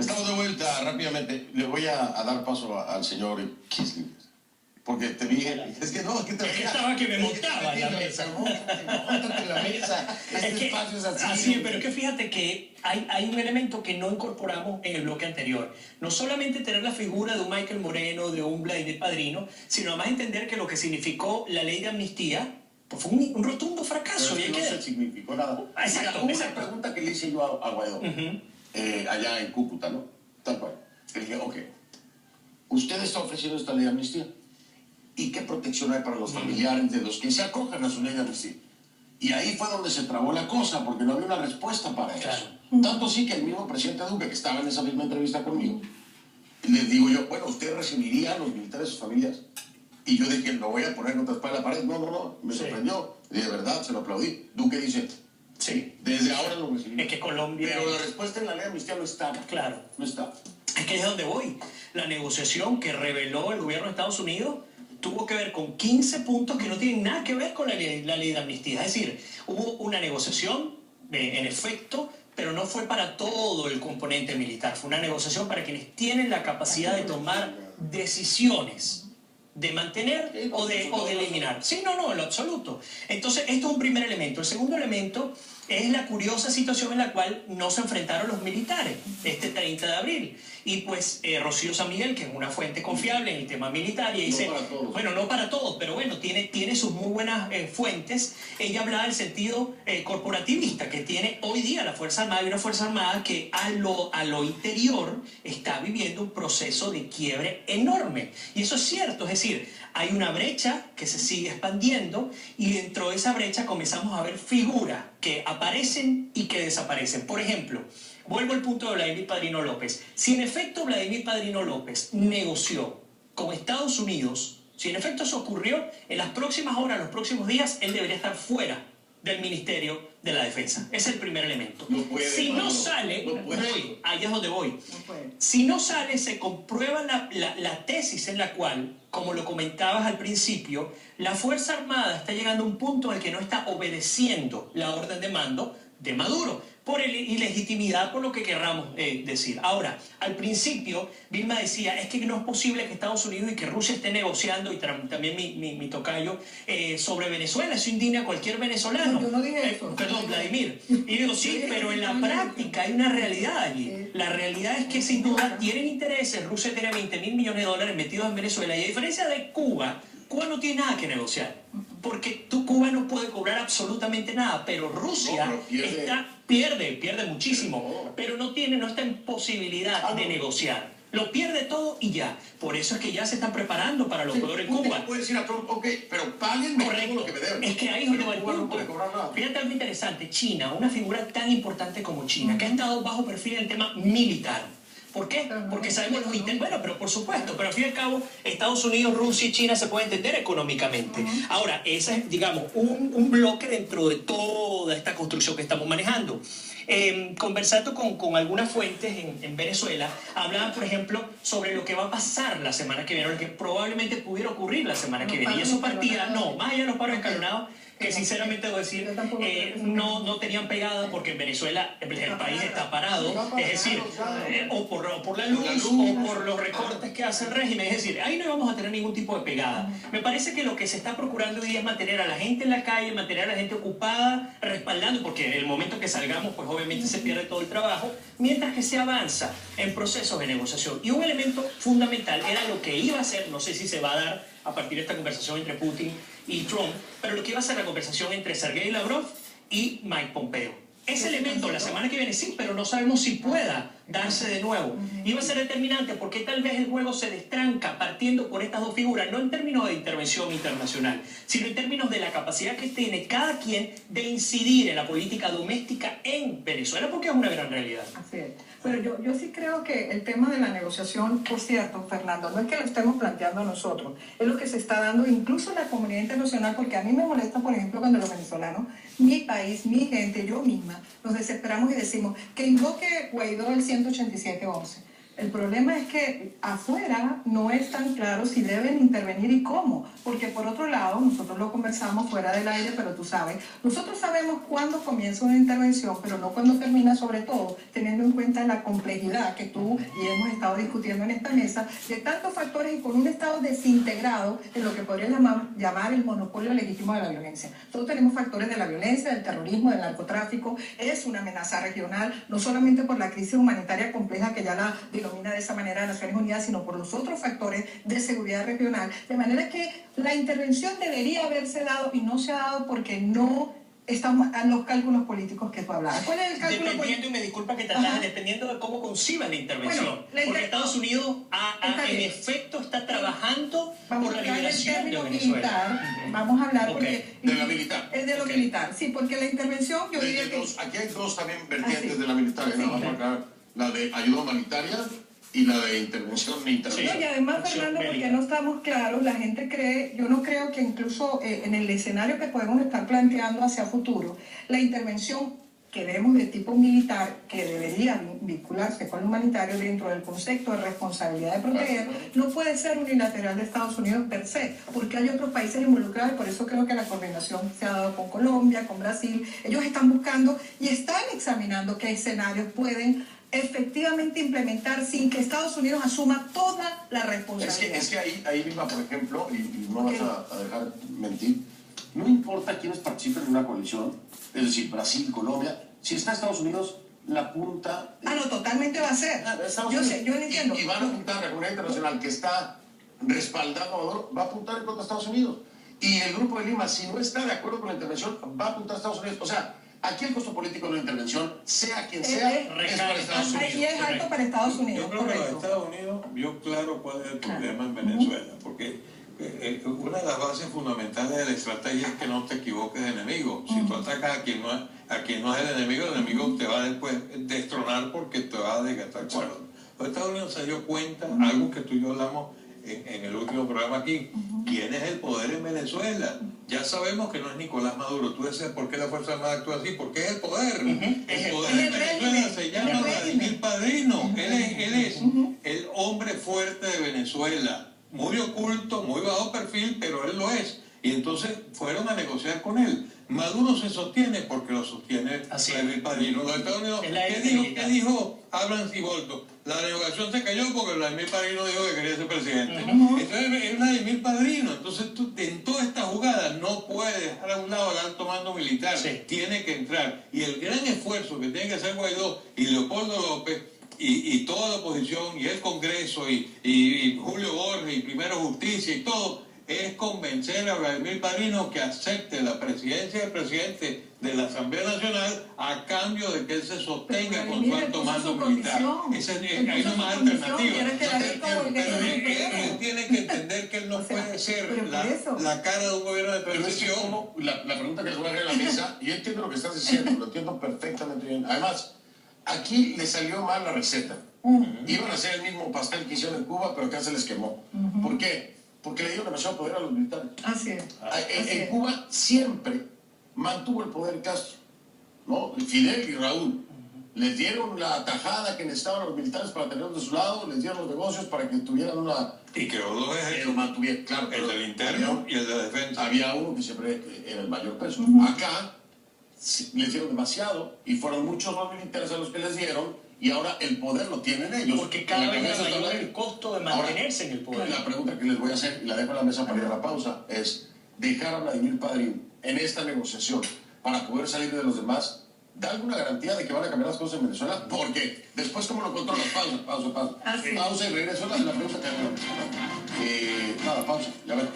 Estamos de vuelta rápidamente. Le voy a dar paso al señor Kisley. Porque te dije, es que no, es que te estaba que me montaba en la mesa. Móntate en la mesa. Este espacio es así. Así, pero es que fíjate que hay un elemento que no incorporamos en el bloque anterior. No solamente tener la figura de un Michael Moreno, de un Vladimir Padrino, sino además entender que lo que significó la ley de amnistía pues fue un rotundo fracaso. Pero es que no se significó nada. Exacto. Mira, una pregunta que le hice yo a Guaidó, allá en Cúcuta, ¿no? Tal cual. Le dije, ok, usted está ofreciendo esta ley de amnistía. ¿Y qué protección hay para los familiares de los que se acojan a su ley de amnistía? Y ahí fue donde se trabó la cosa, porque no había una respuesta para eso. Tanto sí que el mismo presidente Duque, que estaba en esa misma entrevista conmigo, les digo yo, bueno, ¿usted recibiría a los militares de sus familias? Y yo dije, lo voy a poner contra la espalda de la pared. No, me sorprendió. Y de verdad, se lo aplaudí. Duque dice, sí, desde ahora lo recibimos. Es que Colombia... Pero la respuesta en la ley de amnistía no estaba. Claro. No está. Es que es donde voy. La negociación que reveló el gobierno de Estados Unidos tuvo que ver con 15 puntos que no tienen nada que ver con la ley de amnistía. Es decir, hubo una negociación, en efecto, pero no fue para todo el componente militar. Fue una negociación para quienes tienen la capacidad de tomar decisiones, de mantener o de eliminar. Sí, no, en lo absoluto. Entonces, esto es un primer elemento. El segundo elemento es la curiosa situación en la cual no se enfrentaron los militares este 30 de abril. Y pues Rocío San Miguel, que es una fuente confiable en el tema militar, y dice, bueno, no para todos, pero bueno, tiene sus muy buenas fuentes. Ella hablaba del sentido corporativista que tiene hoy día la Fuerza Armada, y una Fuerza Armada que a lo interior está viviendo un proceso de quiebre enorme. Y eso es cierto, es decir, hay una brecha que se sigue expandiendo y dentro de esa brecha comenzamos a ver figuras que aparecen y que desaparecen. Por ejemplo, vuelvo al punto de Vladimir Padrino López. Si en efecto Vladimir Padrino López negoció con Estados Unidos, si en efecto eso ocurrió, en las próximas horas, en los próximos días, él debería estar fuera del Ministerio de la Defensa. Ese es el primer elemento. Si no sale, allá es donde voy. Si no sale, se comprueba la tesis en la cual, como lo comentabas al principio, la Fuerza Armada está llegando a un punto en el que no está obedeciendo la orden de mando de Maduro, por ilegitimidad, por lo que querramos decir. Ahora, al principio, Vilma decía, es que no es posible que Estados Unidos y que Rusia esté negociando, y también mi tocayo, sobre Venezuela. Eso indigna a cualquier venezolano. No, yo no dije eso. Perdón, Vladimir. Y digo, sí, pero en la práctica hay una realidad allí. La realidad es que sin duda tienen intereses. Rusia tiene $20.000 millones metidos en Venezuela, y a diferencia de Cuba, Cuba no tiene nada que negociar. Porque Cuba no puede cobrar absolutamente nada, pero Rusia pierde muchísimo, pero no está en posibilidad de negociar. Lo pierde todo y ya. Por eso es que ya se están preparando para lo peor en Cuba. Puede decir a Trump, ok, pero páguenme todo lo que me deben. Es que ahí es donde va el punto. Fíjate algo interesante. China, una figura tan importante como China, que ha estado bajo perfil en el tema militar. ¿Por qué? Porque sabemos los intentos. Bueno, pero por supuesto, pero al fin y al cabo, Estados Unidos, Rusia y China se pueden entender económicamente. Ahora, ese es, digamos, un bloque dentro de toda esta construcción que estamos manejando. Conversando con algunas fuentes en Venezuela, hablaban, por ejemplo, sobre lo que va a pasar la semana que viene, lo que probablemente pudiera ocurrir la semana que viene. Y eso partía, más allá de los paros escalonados, que sinceramente debo decir, no tenían pegada, porque en Venezuela el país está parado, es decir, o por la luz o por los recortes que hace el régimen, es decir, ahí no vamos a tener ningún tipo de pegada. Me parece que lo que se está procurando hoy día es mantener a la gente en la calle, mantener a la gente ocupada, respaldando, porque en el momento que salgamos, pues obviamente se pierde todo el trabajo, mientras que se avanza en procesos de negociación. Y un elemento fundamental era lo que iba a ser, no sé si se va a dar a partir de esta conversación entre Putin y Trump, pero lo que iba a ser la conversación entre Sergei Lavrov y Mike Pompeo. Ese elemento la semana que viene sí, pero no sabemos si pueda darse de nuevo. Iba a ser determinante porque tal vez el juego se destranca partiendo por estas dos figuras, no en términos de intervención internacional, sino en términos de la capacidad que tiene cada quien de incidir en la política doméstica en Venezuela, porque es una gran realidad. Así es. Pero yo sí creo que el tema de la negociación, por cierto, Fernando, no es que lo estemos planteando nosotros, es lo que se está dando incluso en la comunidad internacional, porque a mí me molesta, por ejemplo, cuando los venezolanos, mi país, mi gente, yo misma, nos desesperamos y decimos que invoque Guaidó el 187.11. El problema es que afuera no es tan claro si deben intervenir y cómo, porque por otro lado, nosotros lo conversamos fuera del aire, pero tú sabes, nosotros sabemos cuándo comienza una intervención, pero no cuándo termina, sobre todo teniendo en cuenta la complejidad que tú y hemos estado discutiendo en esta mesa, de tantos factores y con un Estado desintegrado en lo que podría llamar el monopolio legítimo de la violencia. Todos tenemos factores de la violencia, del terrorismo, del narcotráfico, es una amenaza regional, no solamente por la crisis humanitaria compleja que ya la denomina de esa manera Naciones Unidas, sino por los otros factores de seguridad regional. De manera que la intervención debería haberse dado y no se ha dado porque no estamos a los cálculos políticos que tú hablabas. ¿Cuál es el cálculo dependiendo, y me disculpa que te ataje, dependiendo de cómo conciban la intervención. Bueno, porque Estados Unidos en efecto está trabajando por la liberación de Venezuela. Militar, vamos a hablar porque... De la militar. Es de lo militar, sí, porque la intervención yo diría que... Aquí hay dos también vertientes de la militar, la de ayuda humanitaria y la de intervención internacional. No, y además, Fernando, porque no estamos claros, la gente cree, yo no creo que incluso en el escenario que podemos estar planteando hacia futuro, la intervención que vemos de tipo militar, que debería vincularse con lo humanitario dentro del concepto de responsabilidad de proteger, no puede ser unilateral de Estados Unidos per se, porque hay otros países involucrados, y por eso creo que la coordinación se ha dado con Colombia, con Brasil. Ellos están buscando y están examinando qué escenarios pueden efectivamente implementar sin que Estados Unidos asuma toda la responsabilidad. Es que ahí misma, por ejemplo, y no vas a dejar mentir, no importa quiénes participen en una coalición, es decir, Brasil, Colombia, si está Estados Unidos, la punta... no, totalmente va a ser. Yo sé, yo lo entiendo. Y van a apuntar a la comunidad internacional que está respaldando a Maduro, va a apuntar en contra de Estados Unidos. Y el Grupo de Lima, si no está de acuerdo con la intervención, va a apuntar a Estados Unidos. O sea, aquí el costo político de la intervención, sea quien sea, es para Estados Unidos. Y es alto para Estados Unidos. Yo creo que los Estados Unidos vio claro cuál es el problema en Venezuela, porque una de las bases fundamentales de la estrategia es que no te equivoques de enemigo. Si tú atacas a quien no es el enemigo te va a después destronar porque te va a desgastar cuerdas. Los Estados Unidos se dio cuenta, algo que tú y yo hablamos en el último programa aquí, ¿quién es el poder en Venezuela? Ya sabemos que no es Nicolás Maduro. Tú decías, ¿por qué la Fuerza Armada actúa así? Porque es el poder. El poder en Venezuela se llama Vladimir Padrino. Él es el hombre fuerte de Venezuela. Muy oculto, muy bajo perfil, pero él lo es. Y entonces fueron a negociar con él. Maduro se sostiene porque lo sostiene Vladimir Padrino. Los Estados Unidos, ¿qué dijo Abrams y Bolton? La negociación se cayó porque Vladimir Padrino dijo que quería ser presidente. Entonces es Vladimir Padrino. Entonces tú en toda esta jugada no puedes dejar a un lado al alto mando militar. Tiene que entrar. Y el gran esfuerzo que tiene que hacer Guaidó y Leopoldo López y toda la oposición y el Congreso y Julio Borges y Primero Justicia y todo, es convencer a Vladimir Padrino que acepte la presidencia del presidente de la Asamblea Nacional a cambio de que él se sostenga con su alto mando militar. Hay no más alternativa. Pero él tiene que entender que él no puede ser la cara de un gobierno de transición. La pregunta que les voy a hacer en la mesa, y entiendo lo que estás diciendo, lo entiendo perfectamente bien. Además, aquí le salió mal la receta. Iban a hacer el mismo pastel que hicieron en Cuba, pero acá se les quemó. ¿Por qué? Porque le dieron demasiado poder a los militares. Así es. En Cuba siempre mantuvo el poder Castro, ¿no? Fidel y Raúl. Les dieron la tajada que necesitaban los militares para tenerlos de su lado, les dieron los negocios para que tuvieran una... Y creó dos ejércitos. Mantuvieron, claro, el del interno y el de defensa. Había uno que siempre era el mayor peso. Acá les dieron demasiado y fueron muchos los militares a los que les dieron. Y ahora el poder lo tienen ellos. Porque cada vez es mayor el costo de mantenerse en el poder. La pregunta que les voy a hacer, y la dejo en la mesa para ir a la pausa, es dejar a Vladimir Padrino en esta negociación para poder salir de los demás, ¿da alguna garantía de que van a cambiar las cosas en Venezuela? Porque después, ¿cómo lo controlas? Pausa. Pausa y regreso a la pregunta que hago. Nada, pausa. Ya ven.